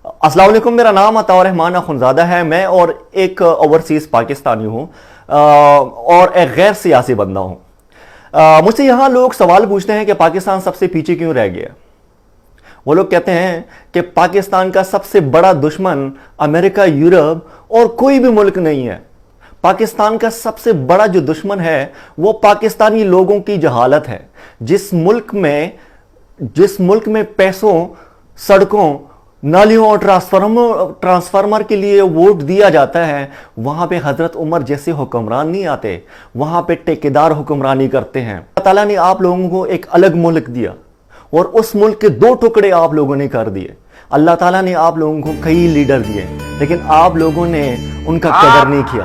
अस्सलाम वालेकुम, मेरा नाम अताउर रहमान अखुनज़ादा है। मैं और एक ओवरसीज़ पाकिस्तानी हूँ और एक गैर सियासी बंदा हूँ। मुझसे यहाँ लोग सवाल पूछते हैं कि पाकिस्तान सबसे पीछे क्यों रह गया। वो लोग कहते हैं कि पाकिस्तान का सबसे बड़ा दुश्मन अमेरिका, यूरोप और कोई भी मुल्क नहीं है। पाकिस्तान का सबसे बड़ा जो दुश्मन है वो पाकिस्तानी लोगों की जहालत है। जिस मुल्क में पैसों, सड़कों, नालियों और ट्रांसफार्मर के लिए वोट दिया जाता है, वहां पे हजरत उमर जैसे हुक्मरान नहीं आते, वहां पे ठेकेदार हुक्मरानी करते हैं। अल्लाह ताला ने आप लोगों को एक अलग मुल्क दिया और उस मुल्क के दो टुकड़े आप लोगों ने कर दिए। अल्लाह ताला ने आप लोगों को कई लीडर दिए, लेकिन आप लोगों ने उनका कदर नहीं किया।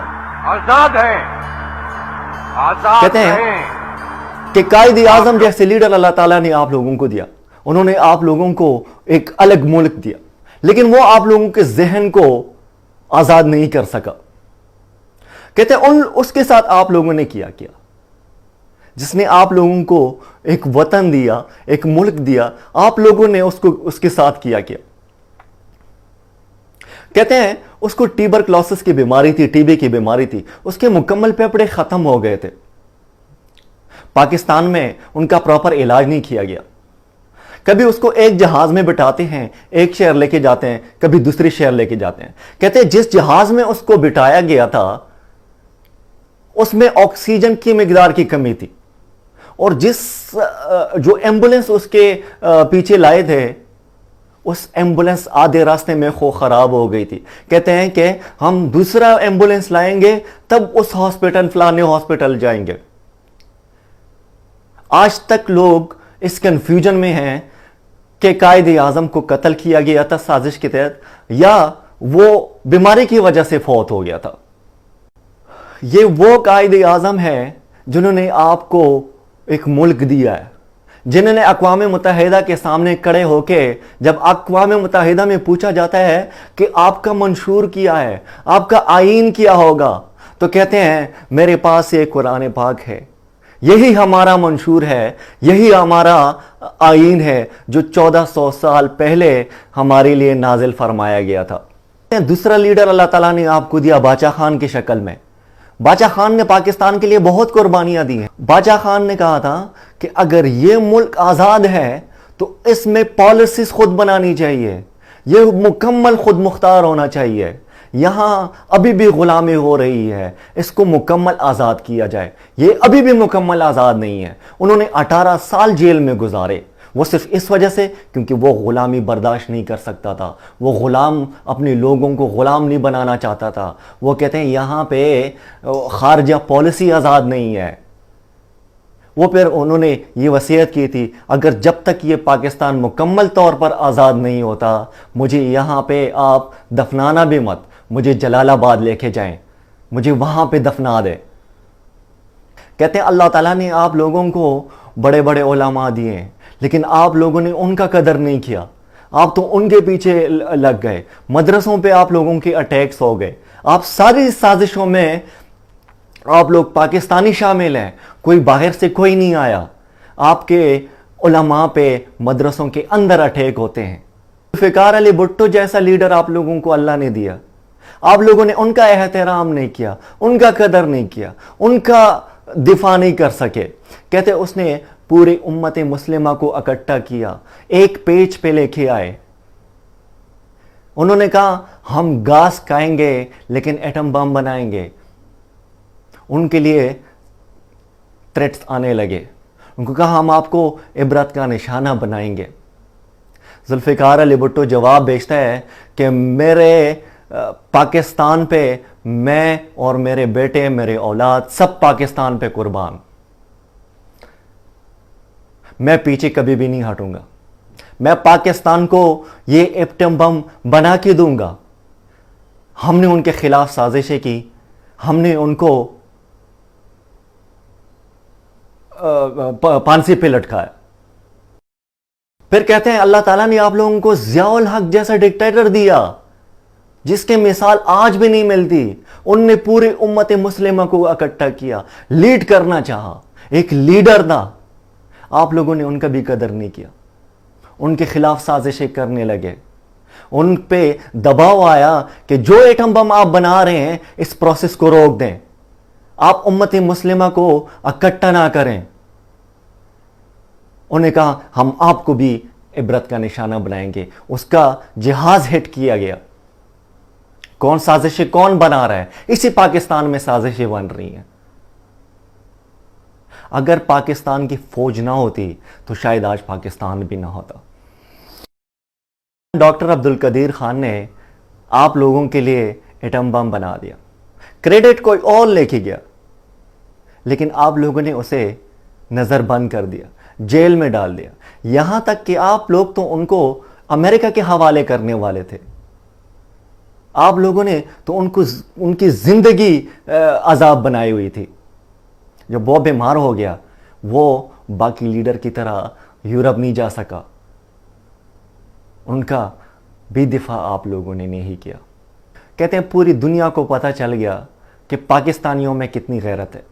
आजाद है, आजाद कहते हैं कि कायद आजम जैसे लीडर अल्लाह ताला ने आप लोगों को दिया। उन्होंने आप लोगों को एक अलग मुल्क दिया, लेकिन वो आप लोगों के जहन को आजाद नहीं कर सका। कहते हैं उसके साथ आप लोगों ने किया जिसने आप लोगों को एक वतन दिया, एक मुल्क दिया, आप लोगों ने उसके साथ किया। कहते हैं उसको ट्यूबरक्लोसिस की बीमारी थी, टीबी की बीमारी थी, उसके मुकम्मल फेफड़े खत्म हो गए थे। पाकिस्तान में उनका प्रॉपर इलाज नहीं किया गया। कभी उसको एक जहाज में बिठाते हैं, एक शहर लेके जाते हैं, कभी दूसरे शहर लेके जाते हैं। कहते हैं जिस जहाज में उसको बिठाया गया था उसमें ऑक्सीजन की मिकदार की कमी थी, और जो एम्बुलेंस उसके पीछे लाए थे, उस एम्बुलेंस आधे रास्ते में खराब हो गई थी। कहते हैं कि हम दूसरा एम्बुलेंस लाएंगे तब उस हॉस्पिटल, फलाने हॉस्पिटल जाएंगे। आज तक लोग इस कंफ्यूजन में हैं कि कायद आजम को कत्ल किया गया था साजिश के तहत, या वो बीमारी की वजह से फौत हो गया था। ये वो कायद आजम है जिन्होंने आपको एक मुल्क दिया है, जिन्होंने अक़वाम मुत्तहिदा के सामने खड़े होके, जब अक़वाम मुत्तहिदा में पूछा जाता है कि आपका मंशूर किया है, आपका आईन किया होगा, तो कहते हैं मेरे पास ये कुरान पाक है, यही हमारा मंशूर है, यही हमारा आईन है जो 1400 साल पहले हमारे लिए नाजिल फरमाया गया था। दूसरा लीडर अल्लाह ताला ने आपको दिया बादशाह खान की शक्ल में। बादशाह खान ने पाकिस्तान के लिए बहुत कुर्बानियां दी हैं। बादशाह खान ने कहा था कि अगर ये मुल्क आज़ाद है तो इसमें पॉलिसीज खुद बनानी चाहिए, ये मुकम्मल खुद मुख्तार होना चाहिए। यहां अभी भी गुलामी हो रही है, इसको मुकम्मल आज़ाद किया जाए। ये अभी भी मुकम्मल आज़ाद नहीं है। उन्होंने 18 साल जेल में गुजारे, वो सिर्फ इस वजह से क्योंकि वो गुलामी बर्दाश्त नहीं कर सकता था। वो गुलाम, अपने लोगों को गुलाम नहीं बनाना चाहता था। वो कहते हैं यहाँ पे खारजा पॉलिसी आज़ाद नहीं है। वो फिर उन्होंने ये वसीयत की थी, अगर जब तक ये पाकिस्तान मुकम्मल तौर पर आज़ाद नहीं होता, मुझे यहाँ पे आप दफनाना भी मत, मुझे जलालाबाद लेके जाएं, मुझे वहाँ पे दफना दे। कहते हैं अल्लाह ताला ने आप लोगों को बड़े बड़े उलमा दिए, लेकिन आप लोगों ने उनका कदर नहीं किया। आप तो उनके पीछे लग गए। मदरसों पे आप लोगों के अटैक्स हो गए। आप सारी साजिशों में आप लोग पाकिस्तानी शामिल हैं, कोई बाहर से कोई नहीं आया। आपके उलमा पे मदरसों के अंदर अटैक होते हैं। ज़ुल्फ़िकार अली भुट्टो जैसा लीडर आप लोगों को अल्लाह ने दिया, आप लोगों ने उनका एहतराम नहीं किया, उनका कदर नहीं किया, उनका दिफा नहीं कर सके। कहते उसने पूरी उम्मत मुस्लिमा को इकट्ठा किया, एक पेज पे लेके आए। उन्होंने कहा हम घास खाएंगे लेकिन एटम बम बनाएंगे। उनके लिए थ्रेट्स आने लगे। उनको कहा हम आपको इबरत का निशाना बनाएंगे। ज़ुल्फ़िकार अली भुट्टो जवाब भेजता है कि मेरे पाकिस्तान पे मैं और मेरे बेटे, मेरे औलाद, सब पाकिस्तान पे कुर्बान। मैं पीछे कभी भी नहीं हटूंगा। मैं पाकिस्तान को ये एटम बम बना के दूंगा। हमने उनके खिलाफ साजिशें की, हमने उनको फांसी पे लटकाया। फिर कहते हैं अल्लाह ताला ने आप लोगों को ज़ियाउल हक जैसा डिक्टेटर दिया जिसके मिसाल आज भी नहीं मिलती। उनने पूरी उम्मत मुस्लिमा को इकट्ठा किया, लीड करना चाहा, एक लीडर था। आप लोगों ने उनका भी कदर नहीं किया, उनके खिलाफ साजिशें करने लगे। ان پہ دباؤ آیا کہ جو ایٹم بم آپ بنا رہے ہیں اس پروسیس کو روک دیں, آپ امت مسلمہ کو اکٹھا نہ کریں. انہوں نے کہا ہم آپ کو بھی عبرت کا نشانہ بنائیں گے. اس کا جہاز ہٹ کیا گیا. کون سازشیں کون بنا رہا ہے؟ اسی پاکستان میں سازشیں بن رہی ہیں. اگر پاکستان کی فوج نہ ہوتی تو شاید آج پاکستان بھی نہ ہوتا. ڈاکٹر عبدالقدیر خان نے آپ لوگوں کے لیے ایٹم بم بنا دیا. کریڈٹ کوئی اور لے کے گیا, لیکن آپ لوگوں نے اسے نظر بند کر دیا, جیل میں ڈال دیا. یہاں تک کہ آپ لوگ تو ان کو امریکہ کے حوالے کرنے والے تھے. آپ لوگوں نے تو ان کی زندگی عذاب بنائی ہوئی تھی. جب وہ بیمار ہو گیا, وہ باقی لیڈر کی طرح یورپ نہیں جا سکا. ان کا بھی دفاع آپ لوگوں نے نہیں کیا. کہتے ہیں پوری دنیا کو پتہ چل گیا کہ پاکستانیوں میں کتنی غیرت ہے,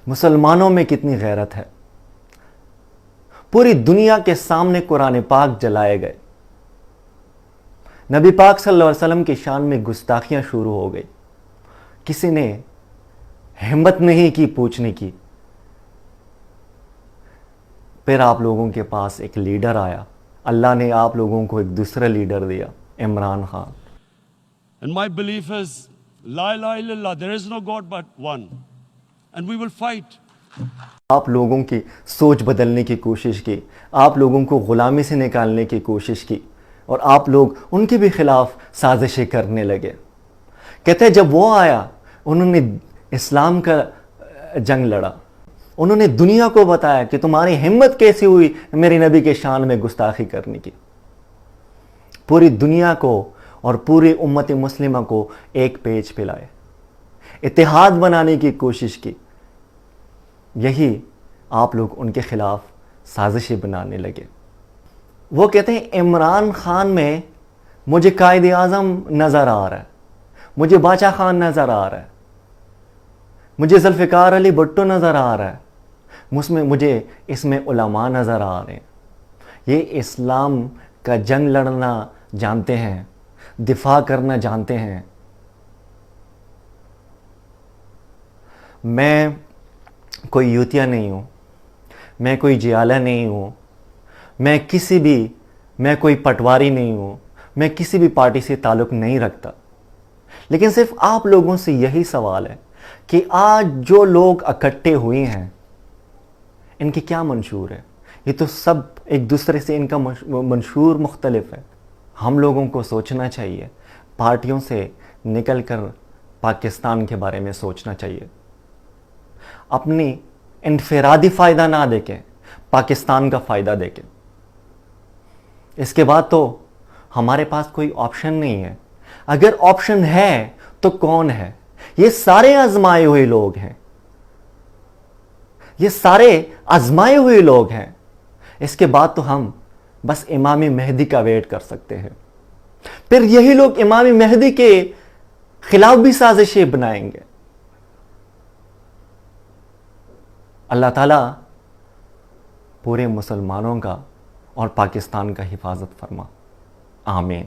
مسلمانوں میں کتنی غیرت ہے. پوری دنیا کے سامنے قرآن پاک جلائے گئے. نبی پاک صلی اللہ علیہ وسلم کی شان میں گستاخیاں شروع ہو گئی. کسی نے ہمت نہیں کی پوچھنے کی. پھر آپ لوگوں کے پاس ایک لیڈر آیا. اللہ نے آپ لوگوں کو ایک دوسرا لیڈر دیا, Imran Khan. And my belief is, La ilaha illallah, there is no God but one. And we will fight. آپ لوگوں کی سوچ بدلنے کی کوشش کی, آپ لوگوں کو غلامی سے نکالنے کی کوشش کی, اور آپ لوگ ان کے بھی خلاف سازشیں کرنے لگے. کہتے ہیں جب وہ آیا, انہوں نے اسلام کا جنگ لڑا. انہوں نے دنیا کو بتایا کہ تمہاری ہمت کیسی ہوئی میرے نبی کے شان میں گستاخی کرنے کی. پوری دنیا کو اور پوری امت مسلمہ کو ایک پیج پہ لائے, اتحاد بنانے کی کوشش کی. یہی آپ لوگ ان کے خلاف سازشیں بنانے لگے. وہ کہتے ہیں عمران خان میں مجھے قائد اعظم نظر آ رہا ہے, مجھے باچا خان نظر آ رہا ہے, مجھے ذوالفقار علی بھٹو نظر آ رہا ہے, مجھے اس میں علماء نظر آ رہے ہیں. یہ اسلام کا جنگ لڑنا جانتے ہیں, دفاع کرنا جانتے ہیں. میں کوئی یوتیا نہیں ہوں, میں کوئی جیالہ نہیں ہوں, میں کوئی پٹواری نہیں ہوں, میں کسی بھی پارٹی سے تعلق نہیں رکھتا. لیکن صرف آپ لوگوں سے یہی سوال ہے کہ آج جو لوگ اکٹھے ہوئے ہیں ان کے کیا منشور ہے؟ یہ تو سب ایک دوسرے سے ان کا منشور مختلف ہے. ہم لوگوں کو سوچنا چاہیے, پارٹیوں سے نکل کر پاکستان کے بارے میں سوچنا چاہیے. اپنی انفرادی فائدہ نہ دیکھیں, پاکستان کا فائدہ دیکھیں. اس کے بعد تو ہمارے پاس کوئی آپشن نہیں ہے. اگر آپشن ہے تو کون ہے؟ یہ سارے آزمائے ہوئے لوگ ہیں, یہ سارے آزمائے ہوئے لوگ ہیں. اس کے بعد تو ہم بس امام مہدی کا ویٹ کر سکتے ہیں. پھر یہی لوگ امام مہدی کے خلاف بھی سازشیں بنائیں گے. اللہ تعالیٰ پورے مسلمانوں کا اور پاکستان کا حفاظت فرما. آمین.